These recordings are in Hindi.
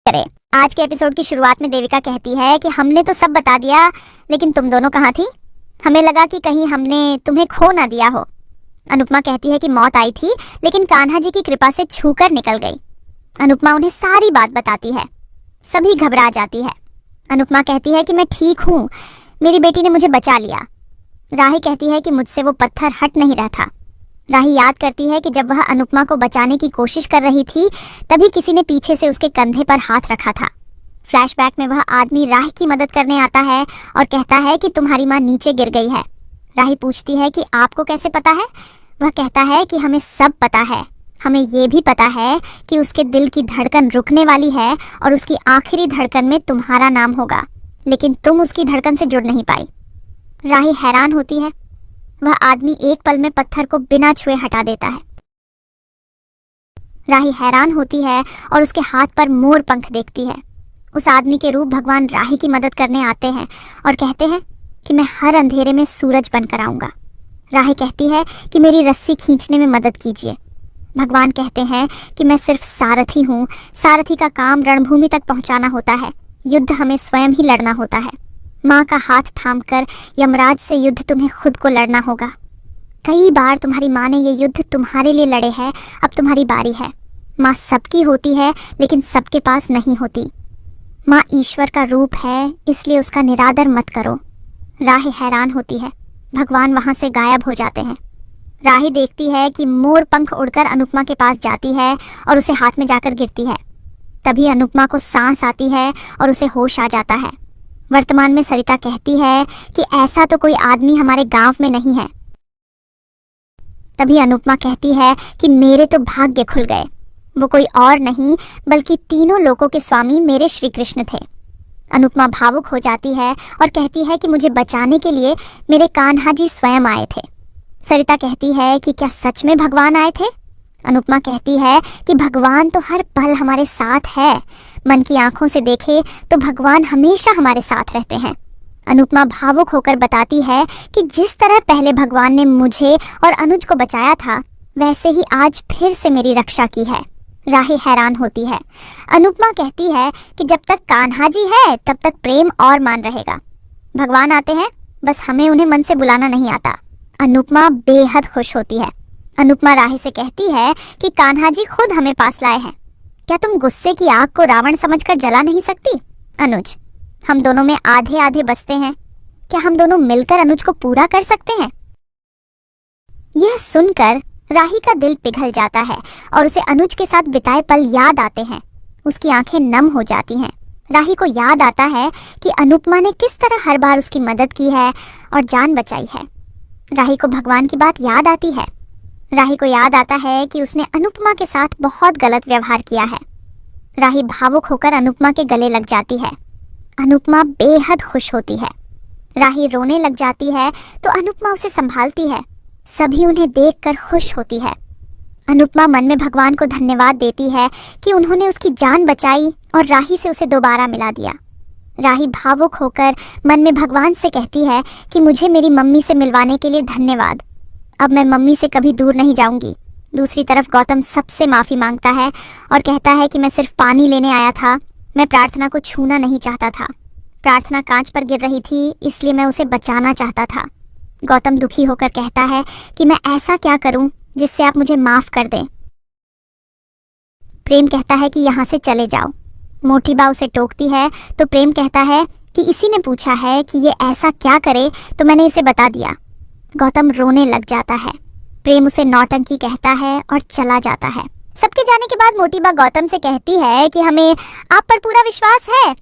करे। आज के एपिसोड की शुरुआत में देविका कहती है कि हमने तो सब बता दिया, लेकिन तुम दोनों कहाँ थी? हमें लगा कि कहीं हमने तुम्हें खो ना दिया हो। अनुपमा कहती है कि मौत आई थी, लेकिन कान्हा जी की कृपा से छूकर निकल गई। अनुपमा उन्हें सारी बात बताती है। सभी घबरा जाती है। अनुपमा कहती है कि मैं ठीक हूँ, मेरी बेटी ने मुझे बचा लिया। राही कहती है कि मुझसे वो पत्थर हट नहीं रहा था। राही याद करती है कि जब वह अनुपमा को बचाने की कोशिश कर रही थी, तभी किसी ने पीछे से उसके कंधे पर हाथ रखा था। फ्लैशबैक में वह आदमी राही की मदद करने आता है और कहता है कि तुम्हारी माँ नीचे गिर गई है। राही पूछती है कि आपको कैसे पता है? वह कहता है कि हमें सब पता है। हमें ये भी पता है कि उसके दिल की धड़कन रुकने वाली है और उसकी आखिरी धड़कन में तुम्हारा नाम होगा, लेकिन तुम उसकी धड़कन से जुड़ नहीं पाई। राही हैरान होती है। वह आदमी एक पल में पत्थर को बिना छुए हटा देता है। राही हैरान होती है और उसके हाथ पर मोर पंख देखती है। उस आदमी के रूप भगवान राही की मदद करने आते हैं और कहते हैं कि मैं हर अंधेरे में सूरज बनकर आऊंगा। राही कहती है कि मेरी रस्सी खींचने में मदद कीजिए। भगवान कहते हैं कि मैं सिर्फ सारथी हूँ। सारथी का काम रणभूमि तक पहुंचाना होता है, युद्ध हमें स्वयं ही लड़ना होता है। माँ का हाथ थामकर यमराज से युद्ध तुम्हें खुद को लड़ना होगा। कई बार तुम्हारी माँ ने ये युद्ध तुम्हारे लिए लड़े हैं, अब तुम्हारी बारी है। माँ सबकी होती है, लेकिन सबके पास नहीं होती। माँ ईश्वर का रूप है, इसलिए उसका निरादर मत करो। राही हैरान होती है। भगवान वहां से गायब हो जाते हैं। राही देखती है कि मोर पंख उड़कर अनुपमा के पास जाती है और उसे हाथ में जाकर गिरती है। तभी अनुपमा को सांस आती है और उसे होश आ जाता है। वर्तमान में सरिता कहती है कि ऐसा तो कोई आदमी हमारे गांव में नहीं है। तभी अनुपमा कहती है कि मेरे तो भाग्य खुल गए। वो कोई और नहीं बल्कि तीनों लोकों के स्वामी मेरे श्री कृष्ण थे। अनुपमा भावुक हो जाती है और कहती है कि मुझे बचाने के लिए मेरे कान्हा जी स्वयं आए थे। सरिता कहती है कि क्या सच में भगवान आए थे? अनुपमा कहती है कि भगवान तो हर पल हमारे साथ है। मन की आंखों से देखे तो भगवान हमेशा हमारे साथ रहते हैं। अनुपमा भावुक होकर बताती है कि जिस तरह पहले भगवान ने मुझे और अनुज को बचाया था, वैसे ही आज फिर से मेरी रक्षा की है। राही हैरान होती है। अनुपमा कहती है कि जब तक कान्हा जी है तब तक प्रेम और मान रहेगा। भगवान आते हैं, बस हमें उन्हें मन से बुलाना नहीं आता। अनुपमा बेहद खुश होती है। अनुपमा राही से कहती है कि कान्हा जी खुद हमें पास लाए हैं। क्या तुम गुस्से की आग को रावण समझकर जला नहीं सकती? अनुज, हम दोनों में आधे आधे बसते हैं। क्या हम दोनों मिलकर अनुज को पूरा कर सकते हैं? यह सुनकर राही का दिल पिघल जाता है और उसे अनुज के साथ बिताए पल याद आते हैं। उसकी आंखें नम हो जाती हैं। राही को याद आता है कि अनुपमा ने किस तरह हर बार उसकी मदद की है और जान बचाई है। राही को भगवान की बात याद आती है। राही को याद आता है कि उसने अनुपमा के साथ बहुत गलत व्यवहार किया है। राही भावुक होकर अनुपमा के गले लग जाती है। अनुपमा बेहद खुश होती है। राही रोने लग जाती है तो अनुपमा उसे संभालती है। सभी उन्हें देखकर खुश होती है। अनुपमा मन में भगवान को धन्यवाद देती है कि उन्होंने उसकी जान बचाई और राही से उसे दोबारा मिला दिया। राही भावुक होकर मन में भगवान से कहती है कि मुझे मेरी मम्मी से मिलवाने के लिए धन्यवाद। अब मैं मम्मी से कभी दूर नहीं जाऊंगी। दूसरी तरफ गौतम सबसे माफ़ी मांगता है और कहता है कि मैं सिर्फ पानी लेने आया था, मैं प्रार्थना को छूना नहीं चाहता था। प्रार्थना कांच पर गिर रही थी, इसलिए मैं उसे बचाना चाहता था। गौतम दुखी होकर कहता है कि मैं ऐसा क्या करूं जिससे आप मुझे माफ़ कर दें। प्रेम कहता है कि यहाँ से चले जाओ। मोटीबा उसे टोकती है तो प्रेम कहता है कि इसी ने पूछा है कि ये ऐसा क्या करे तो मैंने इसे बता दिया। गौतम रोने लग जाता है। प्रेम उसे नौटंकी कहता है और चला जाता है। सबके जाने के बाद मोटीबा गौतम से कहती है कि हमें आप पर पूरा विश्वास है,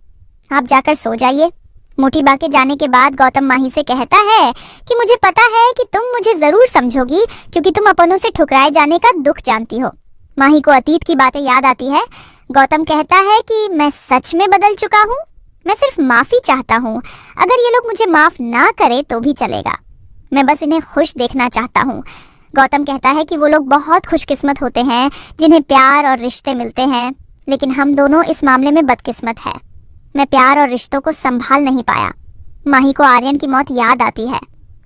आप जाकर सो जाइए। मोटीबा के जाने के बाद गौतम माही से कहता है कि मुझे पता है कि तुम मुझे जरूर समझोगी, क्योंकि तुम अपनों से ठुकराए जाने का दुख जानती हो। माही को अतीत की बातें याद आती है। गौतम कहता है कि मैं सच में बदल चुका हूँ, मैं सिर्फ माफी चाहता हूँ। अगर ये लोग मुझे माफ ना करे तो भी चलेगा, मैं बस इन्हें खुश देखना चाहता हूँ। गौतम कहता है कि वो लोग बहुत खुशकिस्मत होते हैं जिन्हें प्यार और रिश्ते मिलते हैं, लेकिन हम दोनों इस मामले में बदकिस्मत है। मैं प्यार और रिश्तों को संभाल नहीं पाया। माही को आर्यन की मौत याद आती है।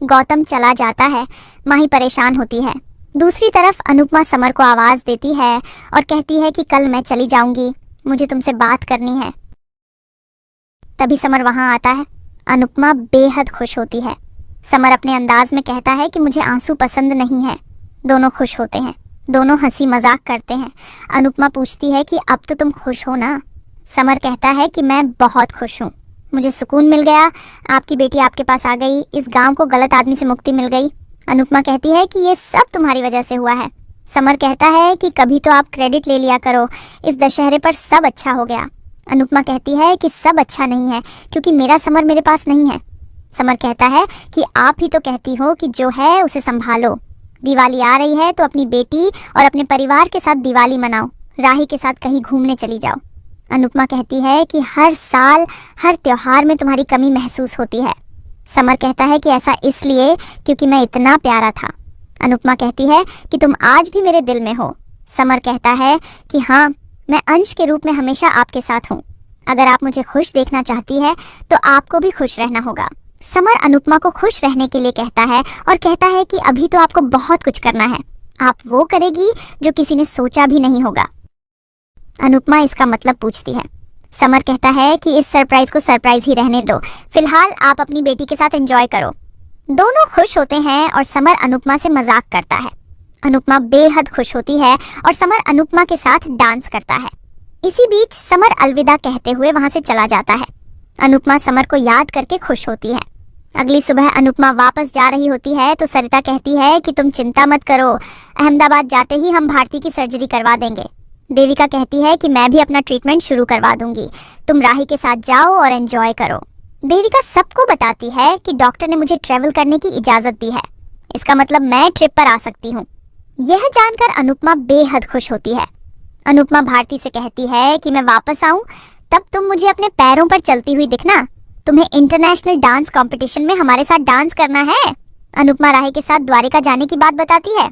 गौतम चला जाता है। माही परेशान होती है। दूसरी तरफ अनुपमा समर को आवाज़ देती है और कहती है कि कल मैं चली जाऊंगी, मुझे तुमसे बात करनी है। तभी समर वहां आता है। अनुपमा बेहद खुश होती है। समर अपने अंदाज में कहता है कि मुझे आंसू पसंद नहीं है। दोनों खुश होते हैं, दोनों हंसी मजाक करते हैं। अनुपमा पूछती है कि अब तो तुम खुश हो ना? समर कहता है कि मैं बहुत खुश हूँ, मुझे सुकून मिल गया, आपकी बेटी आपके पास आ गई, इस गांव को गलत आदमी से मुक्ति मिल गई। अनुपमा कहती है कि ये सब तुम्हारी वजह से हुआ है। समर कहता है कि कभी तो आप क्रेडिट ले लिया करो, इस दशहरे पर सब अच्छा हो गया। अनुपमा कहती है कि सब अच्छा नहीं है क्योंकि मेरा समर मेरे पास नहीं है। समर कहता है कि आप ही तो कहती हो कि जो है उसे संभालो। दिवाली आ रही है तो अपनी बेटी और अपने परिवार के साथ दिवाली मनाओ, राही के साथ कहीं घूमने चली जाओ। अनुपमा कहती है कि हर साल हर त्योहार में तुम्हारी कमी महसूस होती है। समर कहता है कि ऐसा इसलिए क्योंकि मैं इतना प्यारा था। अनुपमा कहती है कि तुम आज भी मेरे दिल में हो। समर कहता है कि हाँ, मैं अंश के रूप में हमेशा आपके साथ हूँ। अगर आप मुझे खुश देखना चाहती है तो आपको भी खुश रहना होगा। समर अनुपमा को खुश रहने के लिए कहता है और कहता है कि अभी तो आपको बहुत कुछ करना है, आप वो करेगी जो किसी ने सोचा भी नहीं होगा। अनुपमा इसका मतलब पूछती है। समर कहता है कि इस सरप्राइज को सरप्राइज ही रहने दो, फिलहाल आप अपनी बेटी के साथ एंजॉय करो। दोनों खुश होते हैं और समर अनुपमा से मजाक करता है। अनुपमा बेहद खुश होती है और समर अनुपमा के साथ डांस करता है। इसी बीच समर अलविदा कहते हुए वहां से चला जाता है। अनुपमा समर को याद करके खुश होती है। अगली सुबह अनुपमा वापस जा रही होती है तो सरिता कहती है कि तुम चिंता मत करो, अहमदाबाद जाते ही हम भारती की सर्जरी करवा देंगे। देविका कहती है कि मैं भी अपना ट्रीटमेंट शुरू करवा दूंगी, तुम राही के साथ जाओ और एंजॉय करो। देविका सबको बताती है कि डॉक्टर ने मुझे ट्रेवल करने की इजाजत दी है, इसका मतलब मैं ट्रिप पर आ सकती हूँ। यह जानकर अनुपमा बेहद खुश होती है। अनुपमा भारती से कहती है कि मैं वापस आऊं तब तुम मुझे अपने पैरों पर चलती हुई दिखना, तुम्हें इंटरनेशनल डांस कंपटीशन में हमारे साथ डांस करना है। अनुपमा राही के साथ द्वारिका जाने की बात बताती है।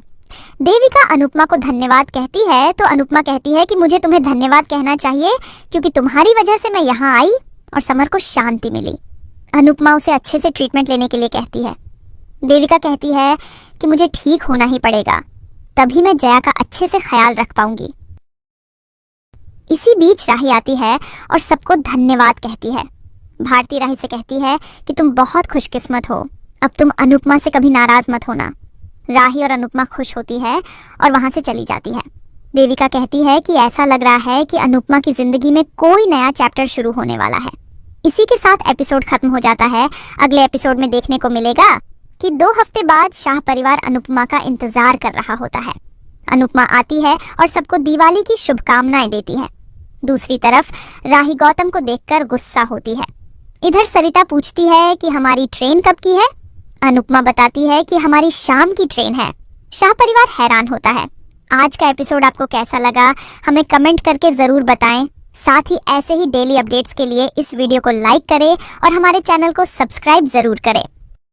देविका अनुपमा को धन्यवाद कहती है तो अनुपमा कहती है कि मुझे तुम्हें धन्यवाद कहना चाहिए क्योंकि तुम्हारी वजह से मैं यहाँ आई और समर को शांति मिली। अनुपमा उसे अच्छे से ट्रीटमेंट लेने के लिए कहती है। देविका कहती है कि मुझे ठीक होना ही पड़ेगा, तभी मैं जया का अच्छे से ख्याल रख पाऊंगी। इसी बीच राही आती है और सबको धन्यवाद कहती है। भारती राही से कहती है कि तुम बहुत खुशकिस्मत हो, अब तुम अनुपमा से कभी नाराज मत होना। राही और अनुपमा खुश होती है और वहां से चली जाती है। देविका कहती है कि ऐसा लग रहा है कि अनुपमा की जिंदगी में कोई नया चैप्टर शुरू होने वाला है। इसी के साथ एपिसोड खत्म हो जाता है। अगले एपिसोड में देखने को मिलेगा कि 2 हफ्ते बाद शाह परिवार अनुपमा का इंतजार कर रहा होता है। अनुपमा आती है और सबको दिवाली की शुभकामनाएं देती है। दूसरी तरफ राही गौतम को देखकर गुस्सा होती है। इधर सरिता पूछती है कि हमारी ट्रेन कब की है? अनुपमा बताती है कि हमारी शाम की ट्रेन है। शाह परिवार हैरान होता है। आज का एपिसोड आपको कैसा लगा हमें कमेंट करके जरूर बताएं। साथ ही ऐसे ही डेली अपडेट्स के लिए इस वीडियो को लाइक करें और हमारे चैनल को सब्सक्राइब जरूर करें।